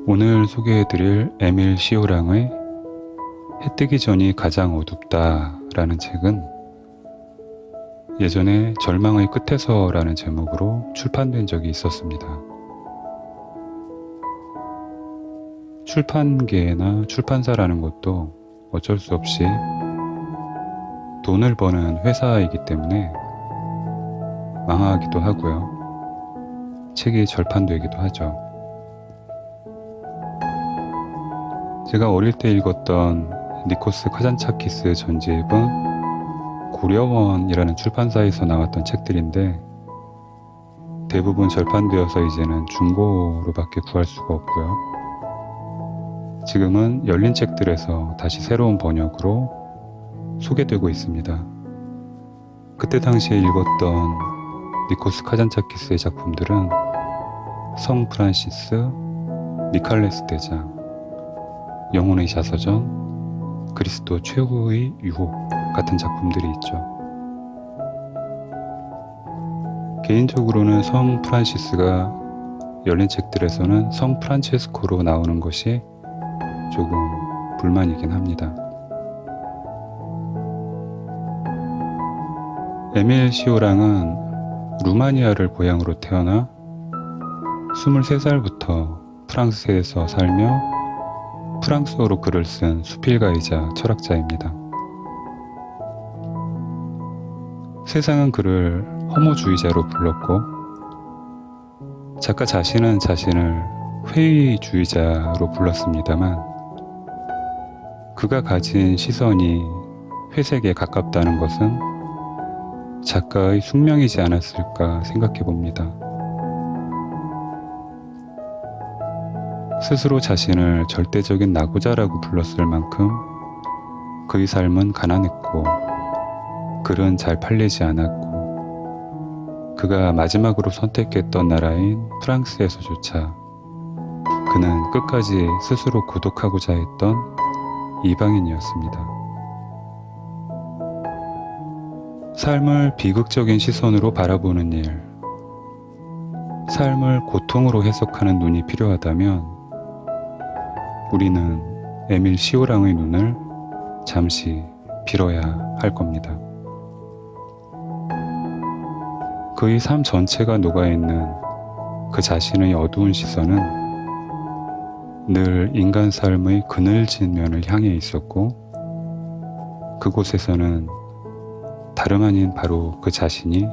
오늘 소개해드릴 에밀 시오랑의 해 뜨기 전이 가장 어둡다 라는 책은 예전에 절망의 끝에서 라는 제목으로 출판된 적이 있었습니다. 출판계나 출판사라는 것도 어쩔 수 없이 돈을 버는 회사이기 때문에 망하기도 하고요. 책이 절판되기도 하죠. 제가 어릴 때 읽었던 니코스 카잔차키스 전집은 고려원이라는 출판사에서 나왔던 책들인데 대부분 절판되어서 이제는 중고로밖에 구할 수가 없고요. 지금은 열린 책들에서 다시 새로운 번역으로 소개되고 있습니다. 그때 당시에 읽었던 니코스 카잔차키스의 작품들은 성 프란시스, 미칼레스 대장, 영혼의 자서전, 그리스도 최후의 유혹 같은 작품들이 있죠. 개인적으로는 성 프란시스가 열린 책들에서는 성 프란체스코로 나오는 것이 조금 불만이긴 합니다. 에밀 시오랑은 루마니아를 고향으로 태어나 23살부터 프랑스에서 살며 프랑스어로 글을 쓴 수필가이자 철학자입니다. 세상은 그를 허무주의자로 불렀고 작가 자신은 자신을 회의주의자로 불렀습니다만 그가 가진 시선이 회색에 가깝다는 것은 작가의 숙명이지 않았을까 생각해 봅니다. 스스로 자신을 절대적인 낙오자라고 불렀을 만큼 그의 삶은 가난했고 글은 잘 팔리지 않았고 그가 마지막으로 선택했던 나라인 프랑스에서조차 그는 끝까지 스스로 고독하고자 했던 이방인이었습니다. 삶을 비극적인 시선으로 바라보는 일, 삶을 고통으로 해석하는 눈이 필요하다면 우리는 에밀 시오랑의 눈을 잠시 빌어야 할 겁니다. 그의 삶 전체가 녹아있는 그 자신의 어두운 시선은 늘 인간 삶의 그늘진 면을 향해 있었고 그곳에서는 다름 아닌 바로 그 자신이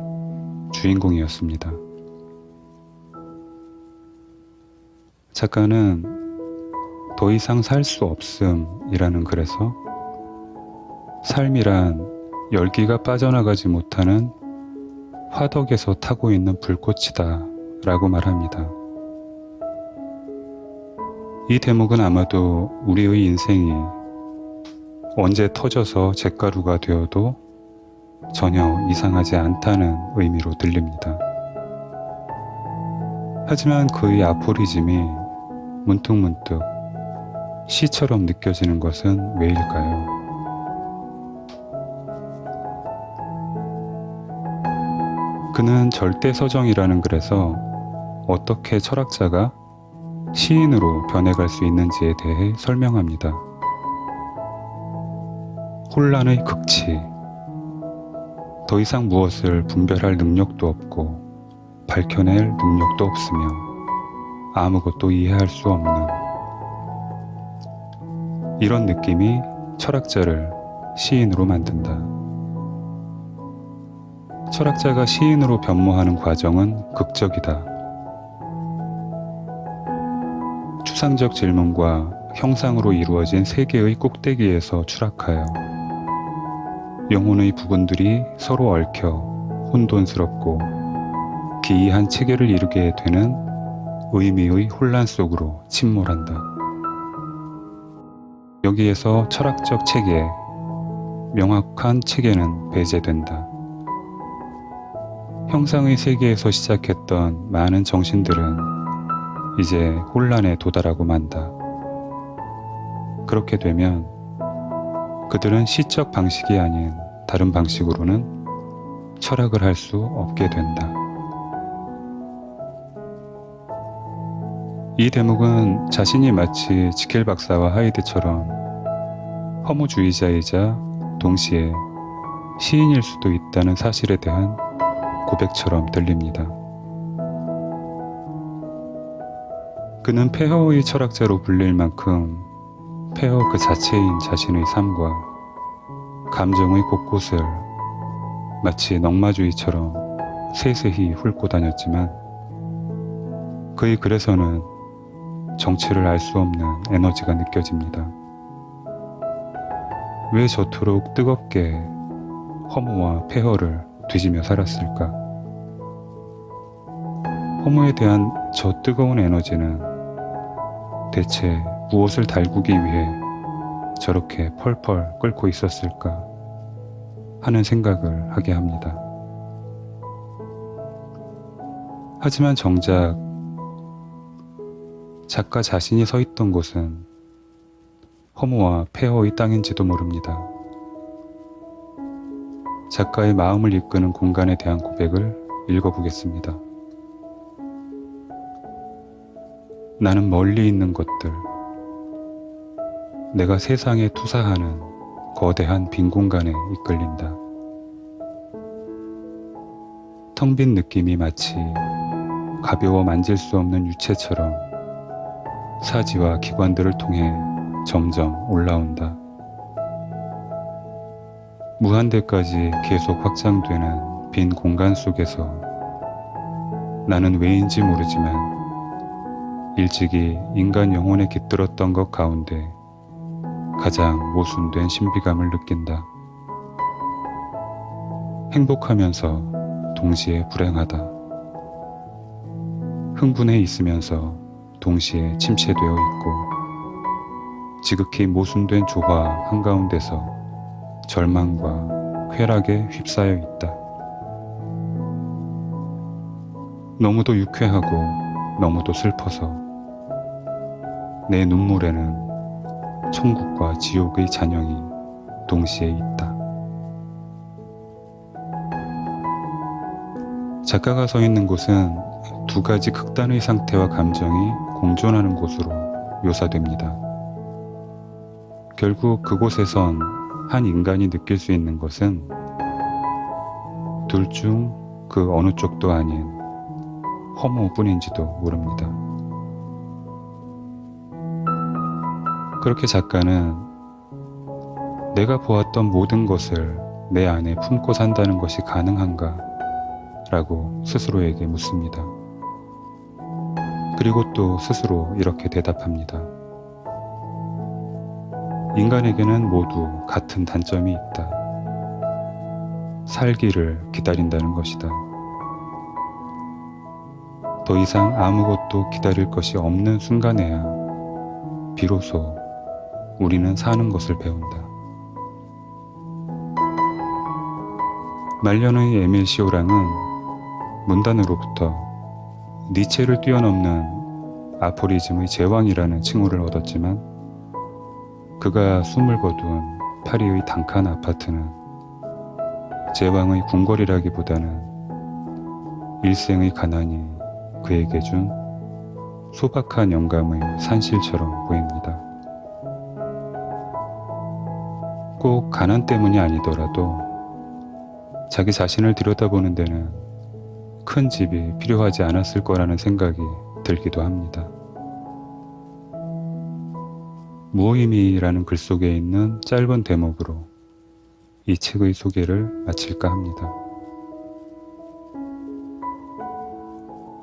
주인공이었습니다. 작가는 더 이상 살 수 없음이라는 글에서 삶이란 열기가 빠져나가지 못하는 화덕에서 타고 있는 불꽃이다 라고 말합니다. 이 대목은 아마도 우리의 인생이 언제 터져서 잿가루가 되어도 전혀 이상하지 않다는 의미로 들립니다. 하지만 그의 아포리즘이 문득문득 시처럼 느껴지는 것은 왜일까요? 그는 절대서정이라는 글에서 어떻게 철학자가 시인으로 변해갈 수 있는지에 대해 설명합니다. 혼란의 극치, 더 이상 무엇을 분별할 능력도 없고 밝혀낼 능력도 없으며 아무것도 이해할 수 없는 이런 느낌이 철학자를 시인으로 만든다. 철학자가 시인으로 변모하는 과정은 극적이다. 추상적 질문과 형상으로 이루어진 세계의 꼭대기에서 추락하여 영혼의 부분들이 서로 얽혀 혼돈스럽고 기이한 체계를 이루게 되는 의미의 혼란 속으로 침몰한다. 여기에서 철학적 체계, 명확한 체계는 배제된다. 형상의 세계에서 시작했던 많은 정신들은 이제 혼란에 도달하고 만다. 그렇게 되면 그들은 시적 방식이 아닌 다른 방식으로는 철학을 할 수 없게 된다. 이 대목은 자신이 마치 지켈 박사와 하이드처럼 허무주의자이자 동시에 시인일 수도 있다는 사실에 대한 고백처럼 들립니다. 그는 폐허의 철학자로 불릴 만큼 폐허 그 자체인 자신의 삶과 감정의 곳곳을 마치 넝마주의처럼 세세히 훑고 다녔지만 그의 글에서는 정체를 알 수 없는 에너지가 느껴집니다. 왜 저토록 뜨겁게 허무와 폐허를 뒤지며 살았을까? 허무에 대한 저 뜨거운 에너지는 대체 무엇을 달구기 위해 저렇게 펄펄 끓고 있었을까 하는 생각을 하게 합니다. 하지만 정작 작가 자신이 서 있던 곳은 허무와 폐허의 땅인지도 모릅니다. 작가의 마음을 이끄는 공간에 대한 고백을 읽어보겠습니다. 나는 멀리 있는 것들, 내가 세상에 투사하는 거대한 빈 공간에 이끌린다. 텅 빈 느낌이 마치 가벼워 만질 수 없는 유체처럼 사지와 기관들을 통해 점점 올라온다. 무한대까지 계속 확장되는 빈 공간 속에서 나는 왜인지 모르지만 일찍이 인간 영혼에 깃들었던 것 가운데 가장 모순된 신비감을 느낀다. 행복하면서 동시에 불행하다. 흥분해 있으면서 동시에 침체되어 있고 지극히 모순된 조화 한가운데서 절망과 쾌락에 휩싸여 있다. 너무도 유쾌하고 너무도 슬퍼서 내 눈물에는 천국과 지옥의 잔영이 동시에 있다. 작가가 서 있는 곳은 두 가지 극단의 상태와 감정이 공존하는 곳으로 묘사됩니다. 결국 그곳에선 한 인간이 느낄 수 있는 것은 둘 중 그 어느 쪽도 아닌 허무뿐인지도 모릅니다. 그렇게 작가는 내가 보았던 모든 것을 내 안에 품고 산다는 것이 가능한가? 라고 스스로에게 묻습니다. 그리고 또 스스로 이렇게 대답합니다. 인간에게는 모두 같은 단점이 있다. 살기를 기다린다는 것이다. 더 이상 아무것도 기다릴 것이 없는 순간에야 비로소 우리는 사는 것을 배운다. 말년의 에밀 시오랑은 문단으로부터 니체를 뛰어넘는 아포리즘의 제왕이라는 칭호를 얻었지만 그가 숨을 거둔 파리의 단칸 아파트는 제왕의 궁궐이라기보다는 일생의 가난이 그에게 준 소박한 영감의 산실처럼 보입니다. 꼭 가난 때문이 아니더라도 자기 자신을 들여다보는 데는 큰 집이 필요하지 않았을 거라는 생각이 들기도 합니다. 무의미라는 글 속에 있는 짧은 대목으로 이 책의 소개를 마칠까 합니다.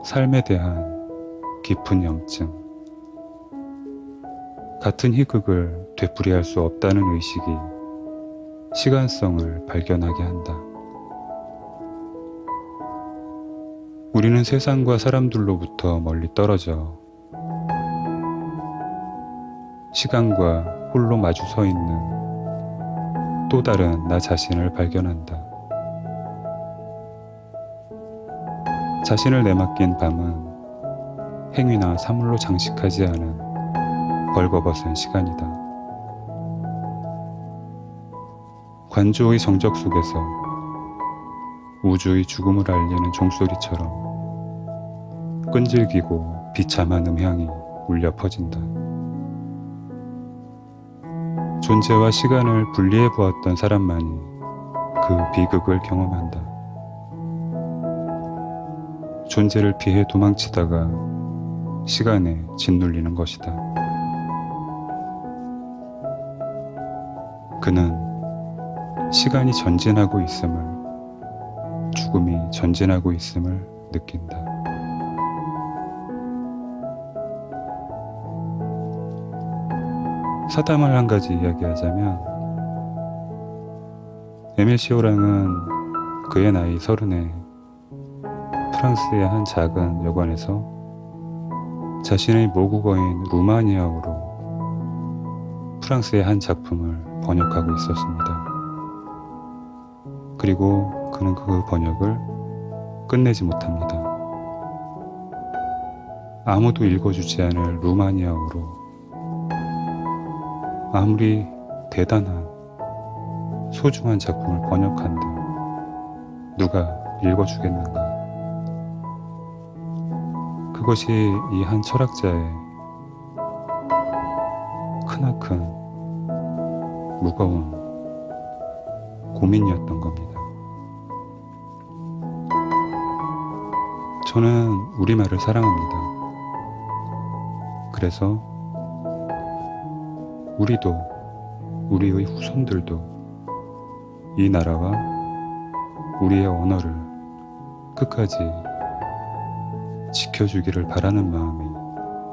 삶에 대한 깊은 염증, 같은 희극을 되풀이할 수 없다는 의식이 시간성을 발견하게 한다. 우리는 세상과 사람들로부터 멀리 떨어져 시간과 홀로 마주 서 있는 또 다른 나 자신을 발견한다. 자신을 내맡긴 밤은 행위나 사물로 장식하지 않은 벌거벗은 시간이다. 관조의 정적 속에서 우주의 죽음을 알리는 종소리처럼 끈질기고 비참한 음향이 울려 퍼진다. 존재와 시간을 분리해 보았던 사람만이 그 비극을 경험한다. 존재를 피해 도망치다가 시간에 짓눌리는 것이다. 그는 시간이 전진하고 있음을, 죽음이 전진하고 있음을 느낀다. 사담을 한 가지 이야기하자면, 에밀 시오랑은 그의 나이 30에 프랑스의 한 작은 여관에서 자신의 모국어인 루마니아어로 프랑스의 한 작품을 번역하고 있었습니다. 그리고 그는 그 번역을 끝내지 못합니다. 아무도 읽어주지 않을 루마니아어로 아무리 대단한 소중한 작품을 번역한들 누가 읽어주겠는가? 그것이 이 한 철학자의 크나큰 무거운 고민이었던 겁니다. 저는 우리말을 사랑합니다. 그래서 우리도, 우리의 후손들도 이 나라와 우리의 언어를 끝까지 지켜주기를 바라는 마음이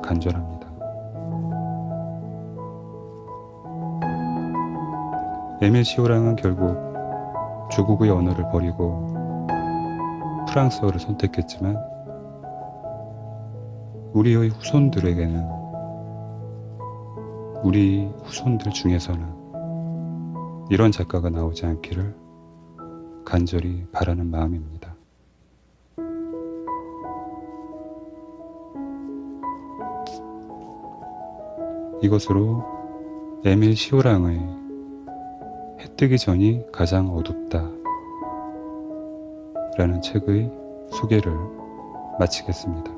간절합니다. 에밀 시오랑은 결국 조국의 언어를 버리고 프랑스어를 선택했지만 우리의 후손들에게는, 우리 후손들 중에서는 이런 작가가 나오지 않기를 간절히 바라는 마음입니다. 이것으로 에밀 시오랑의 해 뜨기 전이 가장 어둡다 라는 책의 소개를 마치겠습니다.